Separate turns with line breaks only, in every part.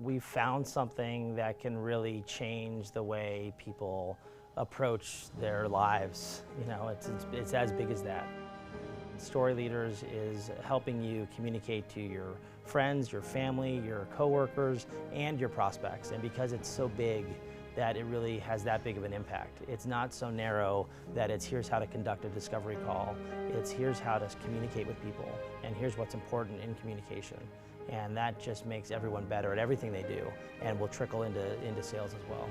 we've found something that can really change the way people approach their lives. You know, it's as big as that. Storyleaders is helping you communicate to your friends, your family, your coworkers, and your prospects. And because it's so big, that it really has that big of an impact. It's not so narrow that it's here's how to conduct a discovery call. It's here's how to communicate with people, and here's what's important in communication. And that just makes everyone better at everything they do, and will trickle into sales as well.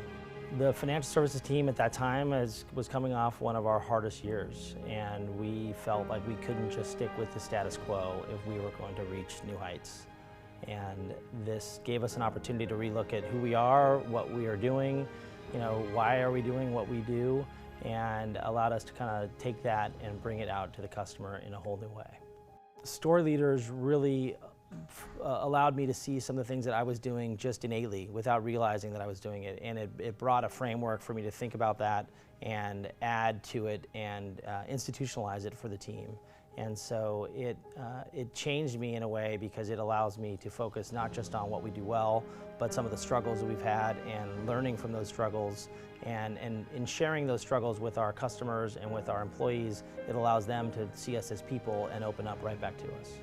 The financial services team at that time was coming off one of our hardest years, and we felt like we couldn't just stick with the status quo if we were going to reach new heights. And this gave us an opportunity to relook at who we are, what we are doing, you know, why are we doing what we do, and allowed us to kind of take that and bring it out to the customer in a whole new way. Storyleaders really allowed me to see some of the things that I was doing just innately without realizing that I was doing it, and it brought a framework for me to think about that and add to it and institutionalize it for the team. And so it changed me in a way because it allows me to focus not just on what we do well, but some of the struggles that we've had and learning from those struggles. And in sharing those struggles with our customers and with our employees, it allows them to see us as people and open up right back to us.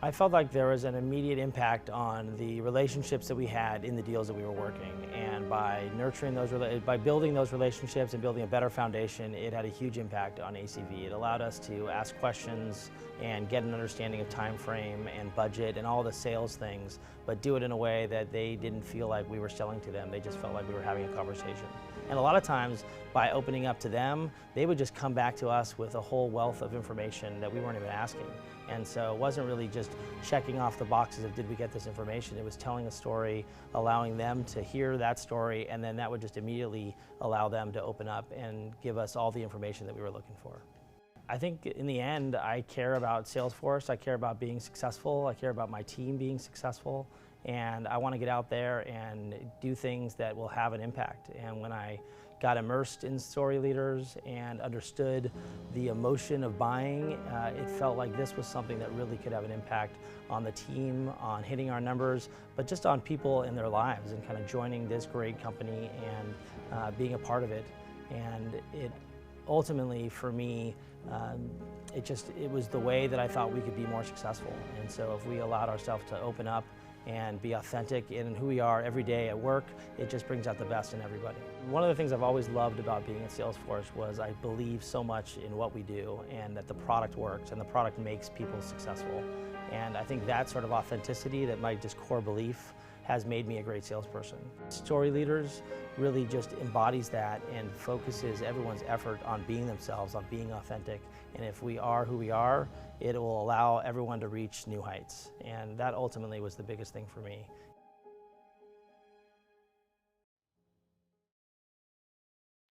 I felt like there was an immediate impact on the relationships that we had in the deals that we were working, and by nurturing those, by building those relationships and building a better foundation, it had a huge impact on ACV. It allowed us to ask questions and get an understanding of time frame and budget and all the sales things, but do it in a way that they didn't feel like we were selling to them. They just felt like we were having a conversation. And a lot of times, by opening up to them, they would just come back to us with a whole wealth of information that we weren't even asking. And so it wasn't really just checking off the boxes of did we get this information, it was telling a story, allowing them to hear that story, and then that would just immediately allow them to open up and give us all the information that we were looking for. I think in the end, I care about Salesforce, I care about being successful, I care about my team being successful, and I want to get out there and do things that will have an impact. And when I got immersed in Storyleaders and understood the emotion of buying, it felt like this was something that really could have an impact on the team, on hitting our numbers, but just on people in their lives and kind of joining this great company and being a part of it. And it ultimately, for me, it was the way that I thought we could be more successful. And so if we allowed ourselves to open up and be authentic in who we are every day at work, it just brings out the best in everybody. One of the things I've always loved about being at Salesforce was I believe so much in what we do and that the product works and the product makes people successful. And I think that sort of authenticity, that my just core belief, has made me a great salesperson. Storyleaders really just embodies that and focuses everyone's effort on being themselves, on being authentic. And if we are who we are, it will allow everyone to reach new heights. And that ultimately was the biggest thing for me.